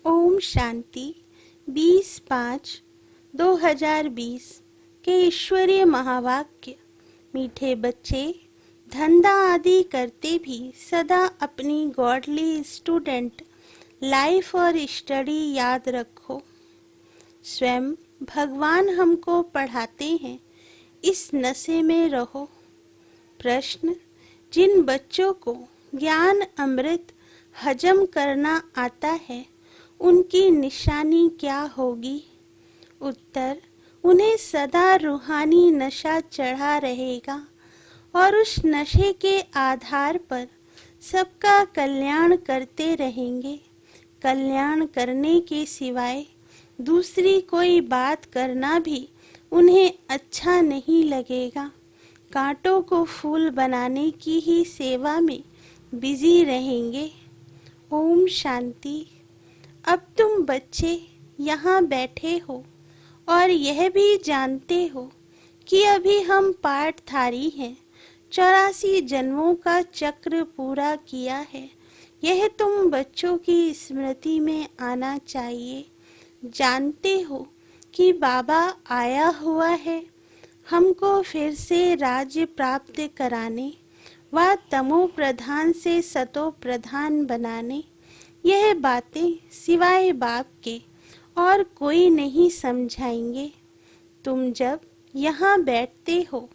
ओम शांति 20/5/2020 के ईश्वरीय महावाक्य। मीठे बच्चे, धंधा आदि करते भी सदा अपनी गॉडली स्टूडेंट लाइफ और स्टडी याद रखो। स्वयं भगवान हमको पढ़ाते हैं, इस नशे में रहो। प्रश्न: जिन बच्चों को ज्ञान अमृत हजम करना आता है, उनकी निशानी क्या होगी? उत्तर: उन्हें सदा रूहानी नशा चढ़ा रहेगा और उस नशे के आधार पर सबका कल्याण करते रहेंगे। कल्याण करने के सिवाय दूसरी कोई बात करना भी उन्हें अच्छा नहीं लगेगा। कांटों को फूल बनाने की ही सेवा में बिजी रहेंगे। ओम शांति। अब तुम बच्चे यहाँ बैठे हो और यह भी जानते हो कि अभी हम पाठधारी हैं। 84 जन्मों का चक्र पूरा किया है। यह तुम बच्चों की स्मृति में आना चाहिए। जानते हो कि बाबा आया हुआ है हमको फिर से राज्य प्राप्त कराने व तमो प्रधान से सतो प्रधान बनाने। यह बातें सिवाय बाप के और कोई नहीं समझाएंगे। तुम जब यहाँ बैठते हो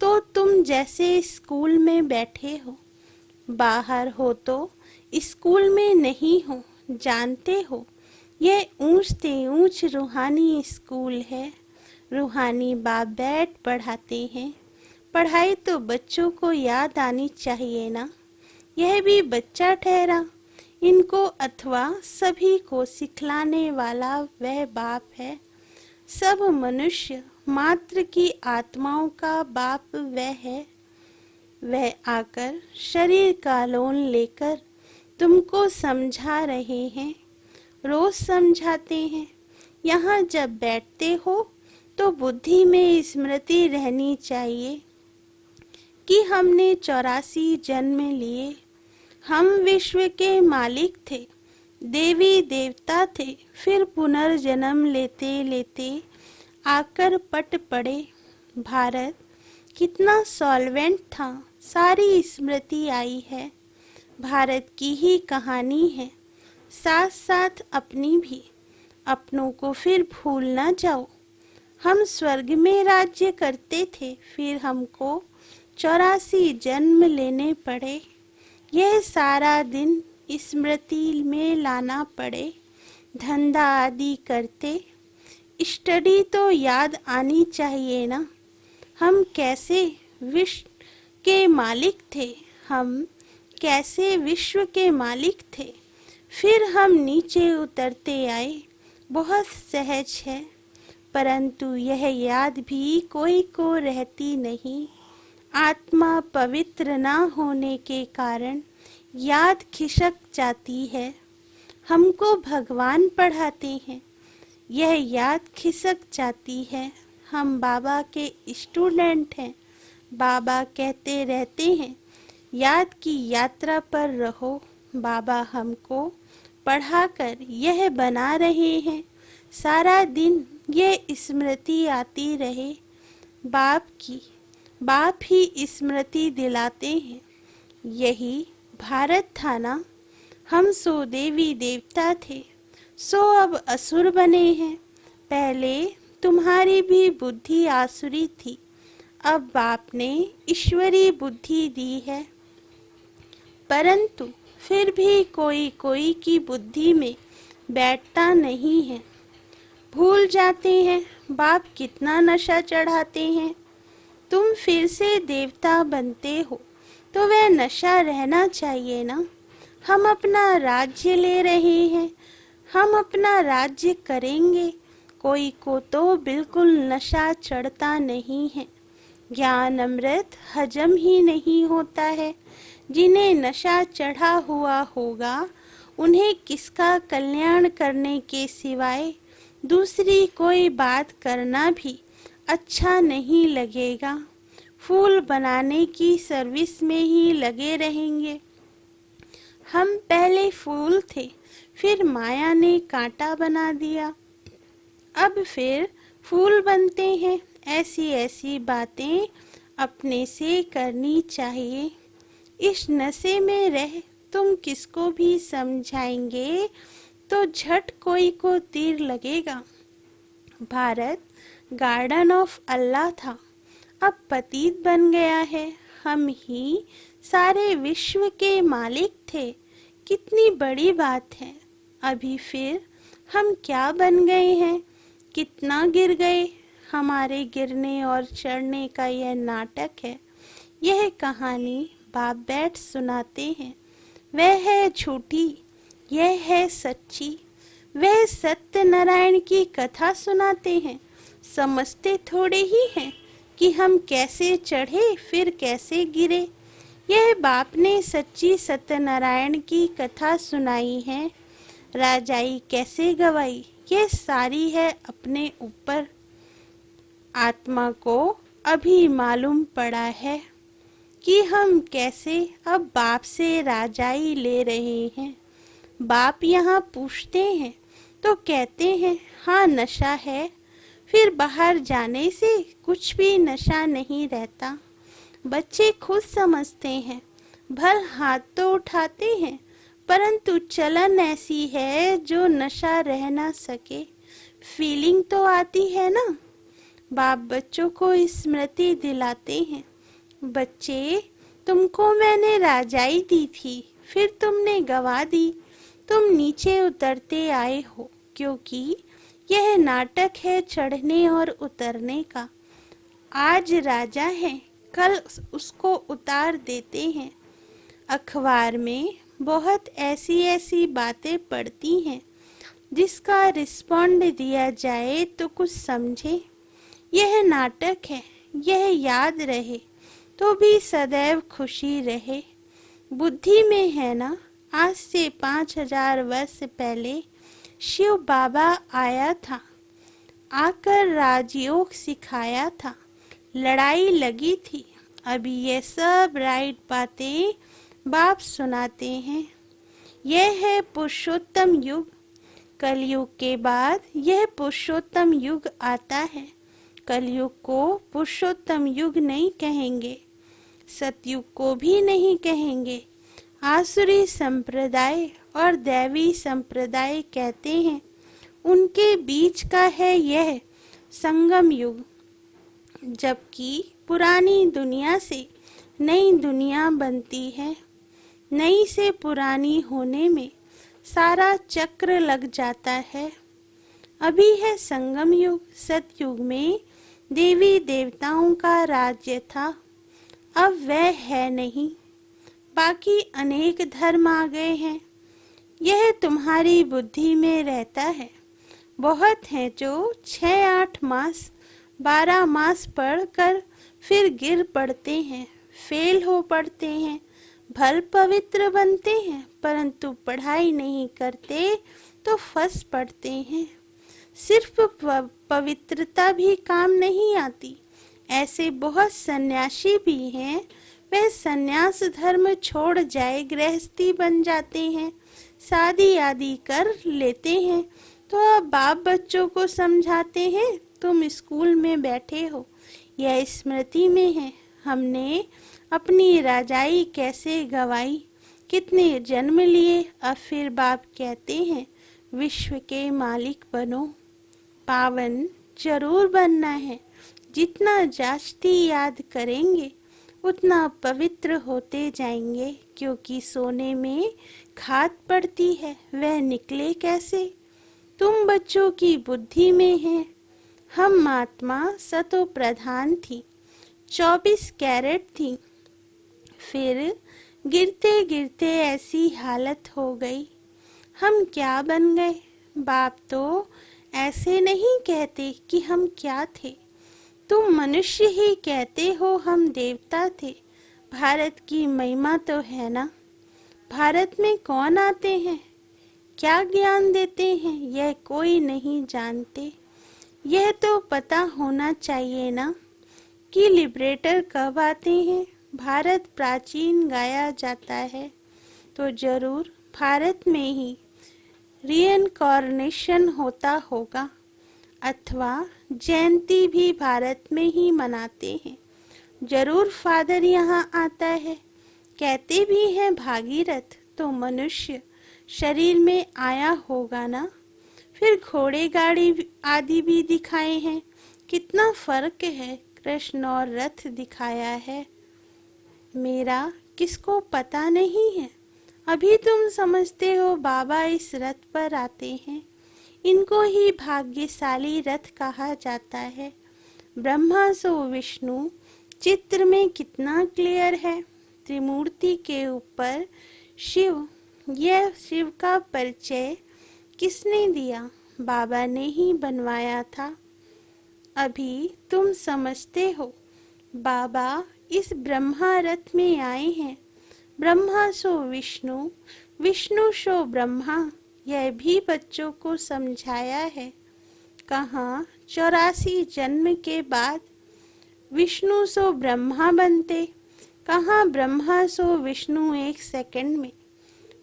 तो तुम जैसे स्कूल में बैठे हो, बाहर हो तो स्कूल में नहीं हो। जानते हो यह ऊंच से ऊंच रूहानी स्कूल है। रूहानी बाप बैठ पढ़ाते हैं। पढ़ाई तो बच्चों को याद आनी चाहिए ना। यह भी बच्चा ठहरा। इनको अथवा सभी को सिखलाने वाला वह बाप है। सब मनुष्य मात्र की आत्माओं का बाप वह है। वह आकर शरीर का लोन लेकर तुमको समझा रहे हैं। रोज समझाते हैं। यहाँ जब बैठते हो तो बुद्धि में स्मृति रहनी चाहिए कि हमने 84 जन्म लिए। हम विश्व के मालिक थे, देवी देवता थे, फिर पुनर्जन्म लेते लेते आकर पट पड़े। भारत कितना सॉल्वेंट था, सारी स्मृति आई है। भारत की ही कहानी है, साथ साथ अपनी भी। अपनों को फिर भूल न जाओ। हम स्वर्ग में राज्य करते थे, फिर हमको 84 जन्म लेने पड़े। यह सारा दिन स्मृति में लाना पड़े। धंधा आदि करते, स्टडी तो याद आनी चाहिए ना। हम कैसे विश्व के मालिक थे, हम कैसे विश्व के मालिक थे, फिर हम नीचे उतरते आए। बहुत सहज है, परंतु यह याद भी कोई को रहती नहीं। आत्मा पवित्र ना होने के कारण याद खिसक जाती है। हमको भगवान पढ़ाते हैं, यह याद खिसक जाती है। हम बाबा के स्टूडेंट हैं। बाबा कहते रहते हैं, याद की यात्रा पर रहो। बाबा हमको पढ़ाकर यह बना रहे हैं, सारा दिन यह स्मृति आती रहे बाप की। बाप ही स्मृति दिलाते हैं। यही भारत था ना। हम सो देवी देवता थे, सो अब असुर बने हैं। पहले तुम्हारी भी बुद्धि आसुरी थी, अब बाप ने ईश्वरी बुद्धि दी है। परंतु फिर भी कोई कोई की बुद्धि में बैठता नहीं है। भूल जाते हैं बाप कितना नशा चढ़ाते हैं। तुम फिर से देवता बनते हो तो वह नशा रहना चाहिए ना। हम अपना राज्य ले रहे हैं, हम अपना राज्य करेंगे। कोई को तो बिल्कुल नशा चढ़ता नहीं है। ज्ञान अमृत हजम ही नहीं होता है। जिन्हें नशा चढ़ा हुआ होगा, उन्हें किसका कल्याण करने के सिवाय दूसरी कोई बात करना भी अच्छा नहीं लगेगा। फूल बनाने की सर्विस में ही लगे रहेंगे। हम पहले फूल थे, फिर माया ने कांटा बना दिया। अब फिर फूल बनते हैं। ऐसी ऐसी बातें अपने से करनी चाहिए। इस नशे में रह तुम किसको भी समझाएंगे तो झट कोई को तीर लगेगा। भारत गार्डन ऑफ अल्लाह था, अब पतित बन गया है। हम ही सारे विश्व के मालिक थे, कितनी बड़ी बात है। अभी फिर हम क्या बन गए हैं, कितना गिर गए। हमारे गिरने और चढ़ने का यह नाटक है। यह कहानी बाप बैठ सुनाते हैं। वह है झूठी, यह है सच्ची। वह सत्यनारायण की कथा सुनाते हैं। समझते थोड़े ही हैं कि हम कैसे चढ़े फिर कैसे गिरे। यह बाप ने सच्ची सत्यनारायण की कथा सुनाई है। राजाई कैसे गवाई ये सारी है अपने ऊपर। आत्मा को अभी मालूम पड़ा है कि हम कैसे अब बाप से राजाई ले रहे हैं। बाप यहाँ पूछते हैं तो कहते हैं हाँ नशा है। फिर बाहर जाने से कुछ भी नशा नहीं रहता। बच्चे खुद समझते हैं, भल हाथ तो उठाते हैं, परंतु चलन ऐसी है जो नशा रह ना सके। फीलिंग तो आती है ना। बाप बच्चों को स्मृति दिलाते हैं, बच्चे तुमको मैंने राजाई दी थी, फिर तुमने गवा दी। तुम नीचे उतरते आए हो, क्योंकि यह नाटक है चढ़ने और उतरने का। आज राजा है, कल उसको उतार देते हैं। अखबार में बहुत ऐसी ऐसी बातें पढ़ती हैं जिसका रिस्पॉन्ड दिया जाए तो कुछ समझे। यह नाटक है, यह याद रहे तो भी सदैव खुशी रहे। बुद्धि में है ना। आज से 5000 वर्ष पहले शिव बाबा आया था, आकर राजयोग सिखाया था। लड़ाई लगी थी। अभी ये सब राइट बातें बाप सुनाते हैं। यह है पुरुषोत्तम युग। कलयुग के बाद यह पुरुषोत्तम युग आता है। कलयुग को पुरुषोत्तम युग नहीं कहेंगे, सतयुग को भी नहीं कहेंगे। आसुरी संप्रदाय और दैवी संप्रदाय कहते हैं, उनके बीच का है यह संगम युग। जबकि पुरानी दुनिया से नई दुनिया बनती है। नई से पुरानी होने में सारा चक्र लग जाता है। अभी है संगम युग। सतयुग में देवी देवताओं का राज्य था, अब वह है नहीं। बाकी अनेक धर्म आ गए हैं। यह तुम्हारी बुद्धि में रहता है। बहुत हैं जो 6-8 मास 12 मास पढ़कर फिर गिर पड़ते हैं, फेल हो पड़ते हैं, भल पवित्र बनते हैं, परंतु पढ़ाई नहीं करते तो फंस पड़ते हैं। सिर्फ पवित्रता भी काम नहीं आती। ऐसे बहुत सन्यासी भी हैं, वह सन्यास धर्म छोड़ जाए गृहस्थी बन जाते हैं, शादी आदि कर लेते हैं। तो अब बाप बच्चों को समझाते हैं, तुम स्कूल में बैठे हो, यह स्मृति में है हमने अपनी राजाई कैसे गवाई, कितने जन्म लिए। अब फिर बाप कहते हैं विश्व के मालिक बनो। पावन जरूर बनना है। जितना जास्ती याद करेंगे उतना पवित्र होते जाएंगे, क्योंकि सोने में खाद पड़ती है, वह निकले कैसे। तुम बच्चों की बुद्धि में है। हम आत्मा सतो प्रधान थी, 24 कैरेट थी। फिर गिरते गिरते ऐसी हालत हो गई। हम क्या बन गए। बाप तो ऐसे नहीं कहते कि हम क्या थे। तुम मनुष्य ही कहते हो हम देवता थे। भारत की महिमा तो है ना। भारत में कौन आते हैं, क्या ज्ञान देते हैं, यह कोई नहीं जानते। यह तो पता होना चाहिए ना कि लिबरेटर कब आते हैं। भारत प्राचीन गाया जाता है तो जरूर भारत में ही रीइनकॉर्नेशन होता होगा, अथवा जयंती भी भारत में ही मनाते हैं। जरूर फादर यहाँ आता है। कहते भी हैं भागीरथ तो मनुष्य शरीर में आया होगा ना। फिर घोड़े गाड़ी आदि भी दिखाए हैं। कितना फर्क है, कृष्ण और रथ दिखाया है। मेरा किसको पता नहीं है। अभी तुम समझते हो बाबा इस रथ पर आते हैं। इनको ही भाग्यशाली रथ कहा जाता है। ब्रह्मा सो विष्णु चित्र में कितना क्लियर है। त्रिमूर्ति के ऊपर शिव, यह शिव का परिचय किसने दिया? बाबा ने ही बनवाया था। अभी तुम समझते हो बाबा इस ब्रह्मा रथ में आए हैं। ब्रह्मा सो विष्णु, विष्णु सो ब्रह्मा, यह भी बच्चों को समझाया है। कहाँ 84 जन्म के बाद विष्णु सो ब्रह्मा बनते, कहाँ ब्रह्मा सो विष्णु 1 सेकंड में।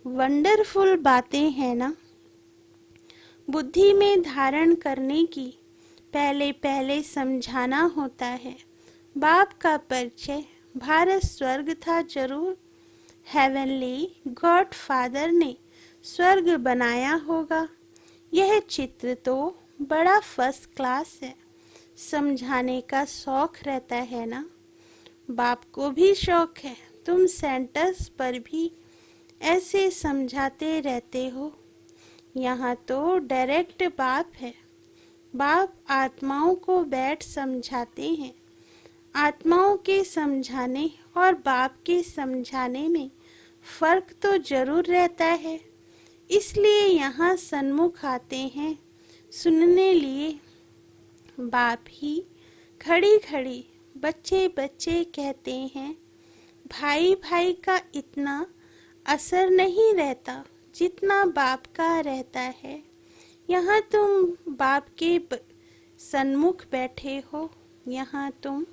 वंडरफुल बातें हैं ना। बुद्धि में धारण करने की पहले पहले समझाना होता है। बाप का परिचय, भारत स्वर्ग था जरूर। हेवनली गॉड फादर ने स्वर्ग बनाया होगा। यह चित्र तो बड़ा फर्स्ट क्लास है। समझाने का शौक रहता है ना। बाप को भी शौक है। तुम सेंटर्स पर भी ऐसे समझाते रहते हो। यहाँ तो डायरेक्ट बाप है। बाप आत्माओं को बैठ समझाते हैं। आत्माओं के समझाने और बाप के समझाने में फर्क तो जरूर रहता है। इसलिए यहाँ सन्मुख आते हैं सुनने लिए। बाप ही खड़ी खड़ी बच्चे बच्चे कहते हैं। भाई भाई का इतना असर नहीं रहता जितना बाप का रहता है। यहाँ तुम बाप के सन्मुख बैठे हो। यहाँ तुम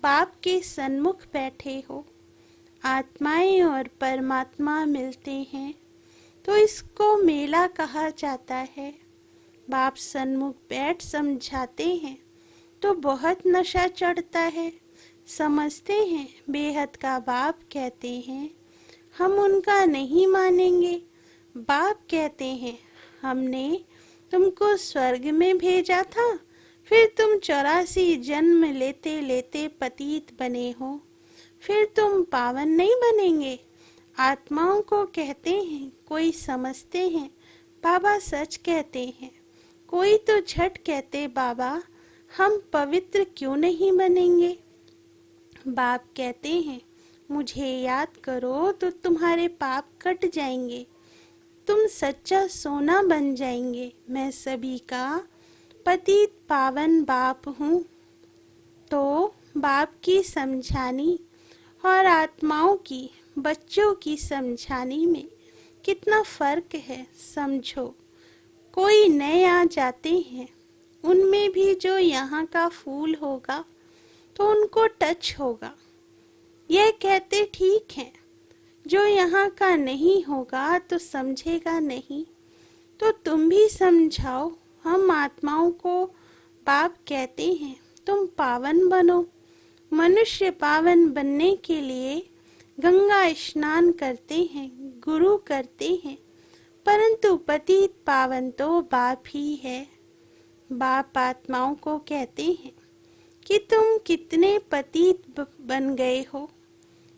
बाप के सन्मुख बैठे हो। आत्माएं और परमात्मा मिलते हैं तो इसको मेला कहा जाता है। बाप सन्मुख बैठ समझाते हैं तो बहुत नशा चढ़ता है। समझते हैं बेहद का बाप कहते हैं, हम उनका नहीं मानेंगे। बाप कहते हैं हमने तुमको स्वर्ग में भेजा था, फिर तुम 84 जन्म लेते लेते पतित बने हो, फिर तुम पावन नहीं बनेंगे। आत्माओं को कहते हैं, कोई समझते हैं बाबा सच कहते हैं, कोई तो झट कहते बाबा हम पवित्र क्यों नहीं बनेंगे। बाप कहते हैं मुझे याद करो तो तुम्हारे पाप कट जाएंगे, तुम सच्चा सोना बन जाएंगे। मैं सभी का पतित पावन बाप हूँ। तो बाप की समझानी और आत्माओं की बच्चों की समझानी में कितना फर्क है समझो। कोई नए आ जाते हैं, उनमें भी जो यहाँ का फूल होगा तो उनको टच होगा। यह कहते ठीक है, जो यहाँ का नहीं होगा तो समझेगा नहीं। तो तुम भी समझाओ। हम आत्माओं को बाप कहते हैं तुम पावन बनो। मनुष्य पावन बनने के लिए गंगा स्नान करते हैं, गुरु करते हैं, परंतु पतित पावन तो बाप ही है। बाप आत्माओं को कहते हैं कि तुम कितने पतित बन गए हो।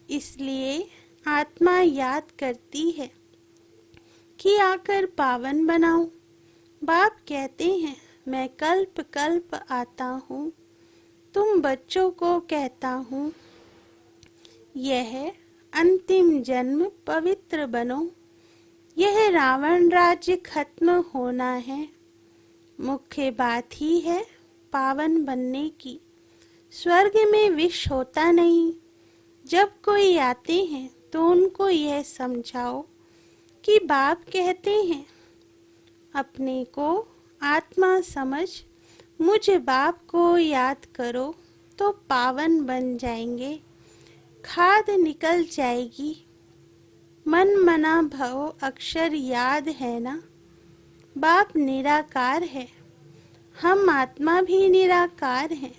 इसलिए आत्मा याद करती है कि आकर पावन बनाओ। बाप कहते हैं मैं कल्प कल्प आता हूँ, तुम बच्चों को कहता हूँ यह अंतिम जन्म पवित्र बनो। यह रावण राज्य खत्म होना है। मुख्य बात ही है पावन बनने की। स्वर्ग में विष होता नहीं। जब कोई आते हैं तो उनको यह समझाओ कि बाप कहते हैं अपने को आत्मा समझ मुझ बाप को याद करो तो पावन बन जाएंगे। खाद निकल जाएगी। मन मना भव अक्षर याद है ना। बाप निराकार है, हम आत्मा भी निराकार हैं।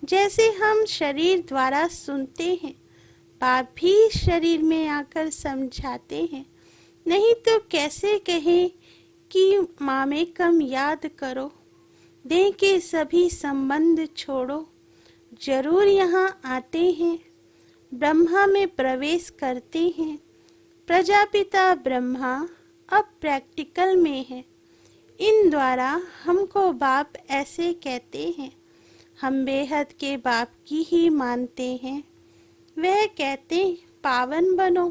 जैसे हम शरीर द्वारा सुनते हैं, बाप भी शरीर में आकर समझाते हैं। नहीं तो कैसे कहें कि मामे कम याद करो, देह के सभी संबंध छोड़ो। जरूर यहाँ आते हैं, ब्रह्मा में प्रवेश करते हैं। प्रजापिता ब्रह्मा अब प्रैक्टिकल में है। इन द्वारा हमको बाप ऐसे कहते हैं। हम बेहद के बाप की ही मानते हैं। वह कहते पावन बनो,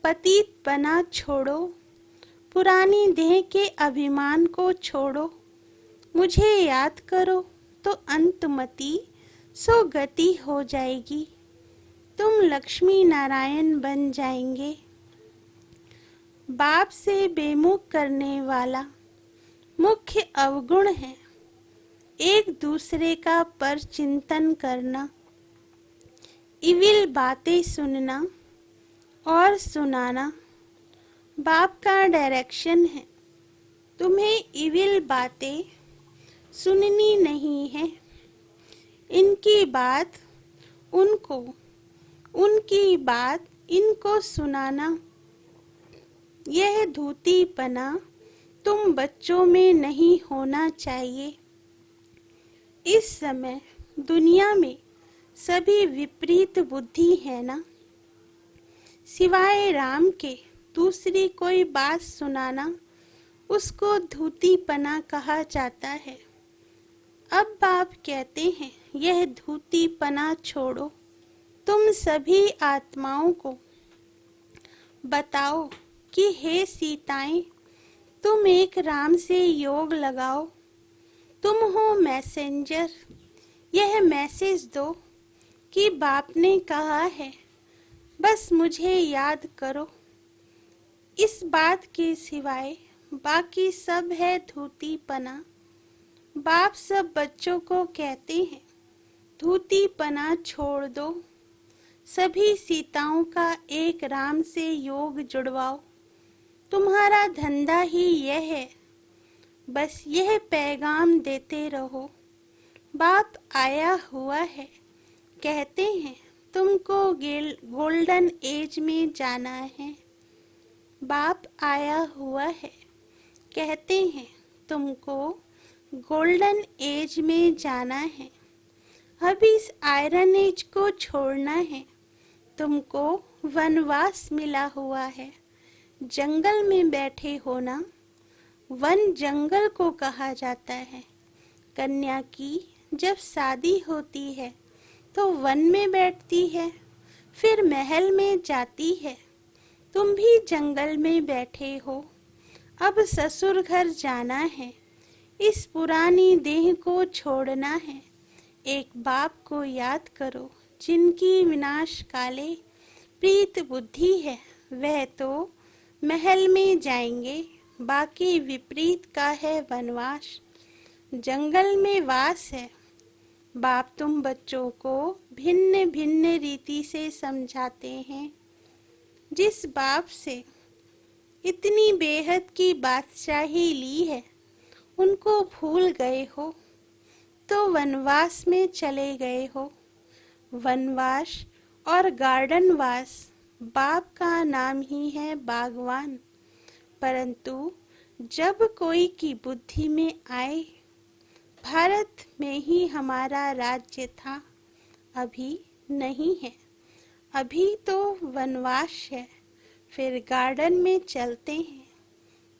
पतित बना छोड़ो, पुरानी देह के अभिमान को छोड़ो। मुझे याद करो तो अंतमति सो गति हो जाएगी। तुम लक्ष्मी नारायण बन जाएंगे। बाप से बेमुख करने वाला मुख्य अवगुण है एक दूसरे का पर चिंतन करना, इविल बातें सुनना और सुनाना। बाप का डायरेक्शन है, तुम्हें इविल बातें सुननी नहीं है। इनकी बात उनको, उनकी बात इनको सुनाना। यह धूतीपना तुम बच्चों में नहीं होना चाहिए। इस समय दुनिया में सभी विपरीत बुद्धि है ना। सिवाय राम के दूसरी कोई बात सुनाना, उसको धूतीपना कहा जाता है। अब बाप कहते हैं, यह धूतीपना छोड़ो। तुम सभी आत्माओं को बताओ कि हे सीताएं, तुम एक राम से योग लगाओ। तुम हो मैसेंजर। यह मैसेज दो कि बाप ने कहा है, बस मुझे याद करो। इस बात के सिवाय बाकी सब है धूतीपना। बाप सब बच्चों को कहते हैं, धूतीपना छोड़ दो। सभी सीताओं का एक राम से योग जुड़वाओ। तुम्हारा धंधा ही यह है, बस यह पैगाम देते रहो। बाप आया हुआ है, कहते हैं तुमको गोल्डन एज में जाना है। बाप आया हुआ है, कहते हैं तुमको गोल्डन एज में जाना है। अब इस आयरन एज को छोड़ना है। तुमको वनवास मिला हुआ है। जंगल में बैठे हो ना। वन जंगल को कहा जाता है। कन्या की जब शादी होती है तो वन में बैठती है, फिर महल में जाती है। तुम भी जंगल में बैठे हो। अब ससुर घर जाना है। इस पुरानी देह को छोड़ना है। एक बाप को याद करो, जिनकी विनाश काले प्रीत बुद्धि है। वह तो महल में जाएंगे, बाकी विपरीत का है वनवास। जंगल में वास है। बाप तुम बच्चों को भिन्न भिन्न रीति से समझाते हैं। जिस बाप से इतनी बेहद की बादशाही ली है, उनको भूल गए हो तो वनवास में चले गए हो। वनवास और गार्डन वास बाप का नाम ही है बागवान। परंतु जब कोई की बुद्धि में आए, भारत में ही हमारा राज्य था, अभी नहीं है। अभी तो वनवास है, फिर गार्डन में चलते हैं।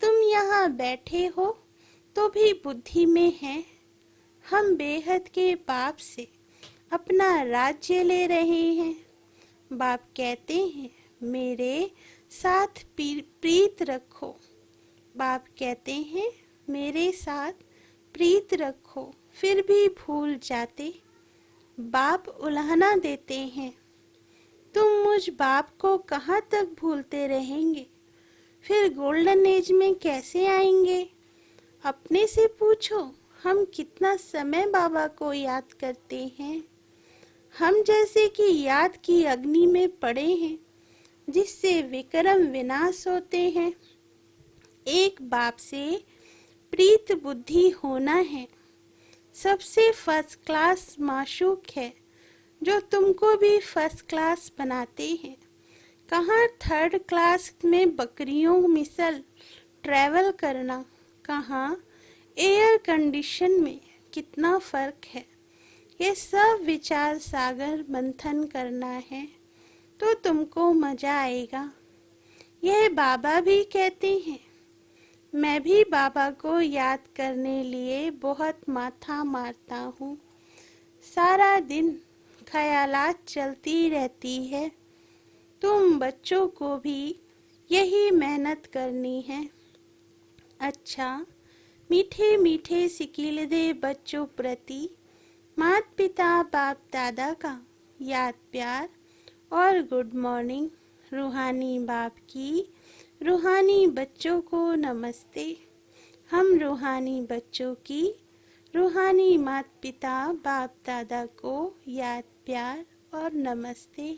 तुम यहाँ बैठे हो तो भी बुद्धि में है। हम बेहद के बाप से अपना राज्य ले रहे हैं। बाप कहते हैं, मेरे साथ प्रीत रखो। बाप कहते हैं, मेरे साथ प्रीत रखो, फिर भी भूल जाते। बाप उल्हाना देते हैं, तुम मुझ बाप को कहाँ तक भूलते रहेंगे? फिर गोल्डन एज में कैसे आएंगे? अपने से पूछो, हम कितना समय बाबा को याद करते हैं। हम जैसे कि याद की अग्नि में पड़े हैं, जिससे विक्रम विनाश होते हैं। एक बाप से प्रीत बुद्धि होना है। सबसे फर्स्ट क्लास माशूक है जो तुमको भी फर्स्ट क्लास बनाते हैं। कहाँ थर्ड क्लास में बकरियों मिसल ट्रैवल करना, कहाँ एयर कंडीशन में, कितना फर्क है। ये सब विचार सागर मंथन करना है तो तुमको मजा आएगा। यह बाबा भी कहते हैं। मैं भी बाबा को याद करने लिए बहुत माथा मारता हूँ। सारा दिन ख्यालात चलती रहती है। तुम बच्चों को भी यही मेहनत करनी है। अच्छा, मीठे मीठे सिकीलदे बच्चों प्रति माता पिता बाप दादा का याद प्यार और गुड मॉर्निंग। रूहानी बाप की रूहानी बच्चों को नमस्ते। हम रूहानी बच्चों की रूहानी माता पिता बाप दादा को याद प्यार और नमस्ते।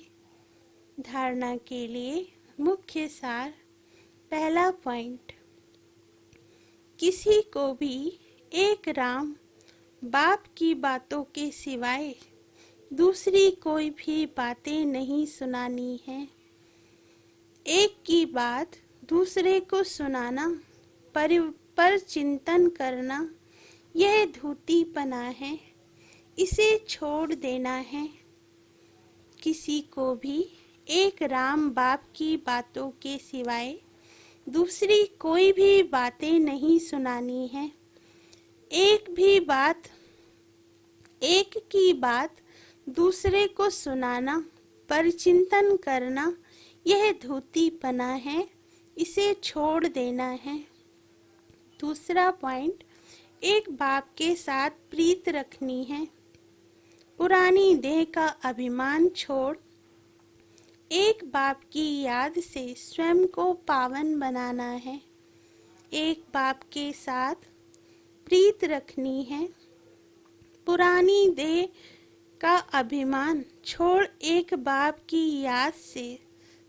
धारणा के लिए मुख्य सार। पहला पॉइंट, किसी को भी एक राम बाप की बातों के सिवाय दूसरी कोई भी बातें नहीं सुनानी है। एक की बात दूसरे को सुनाना, पर चिंतन करना, यह धूतीपना है। इसे छोड़ देना है। किसी को भी एक राम बाप की बातों के सिवाय दूसरी कोई भी बातें नहीं सुनानी है। एक की बात दूसरे को सुनाना, पर चिंतन करना, यह धूतीपना है। इसे छोड़ देना है। दूसरा पॉइंट, एक बाप के साथ प्रीत रखनी है। पुरानी देह का अभिमान छोड़ एक बाप की याद से स्वयं को पावन बनाना है। एक बाप के साथ प्रीत रखनी है। पुरानी देह का अभिमान छोड़ एक बाप की याद से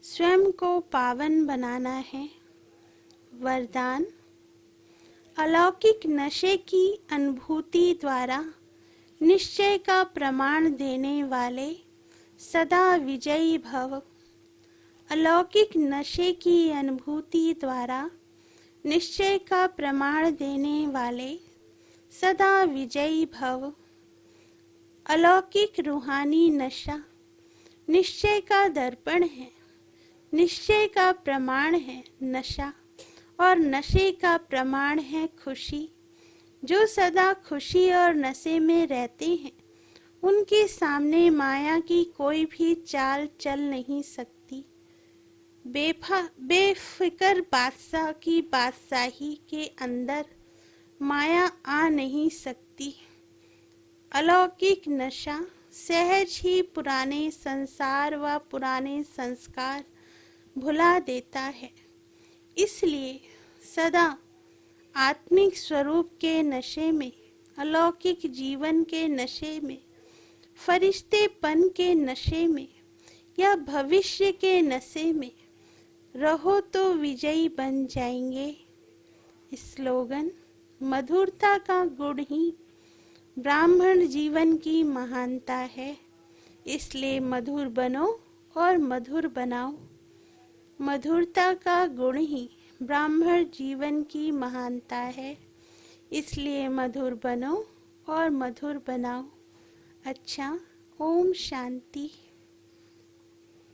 स्वयं को पावन बनाना है। वरदान, अलौकिक नशे की अनुभूति द्वारा निश्चय का प्रमाण देने वाले सदा विजयी भव। अलौकिक नशे की अनुभूति द्वारा निश्चय का प्रमाण देने वाले सदा विजयी भव। अलौकिक रूहानी नशा निश्चय का दर्पण है। निश्चय का प्रमाण है नशा, और नशे का प्रमाण है खुशी। जो सदा खुशी और नशे में रहते हैं, उनके सामने माया की कोई भी चाल चल नहीं सकती। बेफिक्र बादशाह की बादशाही के अंदर माया आ नहीं सकती। अलौकिक नशा सहज ही पुराने संसार व पुराने संस्कार भुला देता है। इसलिए सदा आत्मिक स्वरूप के नशे में, अलौकिक जीवन के नशे में, फरिश्तेपन के नशे में या भविष्य के नशे में रहो तो विजयी बन जाएंगे। स्लोगन, मधुरता का गुण ही ब्राह्मण जीवन की महानता है। इसलिए मधुर बनो और मधुर बनाओ। मधुरता का गुण ही ब्राह्मण जीवन की महानता है। इसलिए मधुर बनो और मधुर बनाओ। अच्छा, ओम शांति।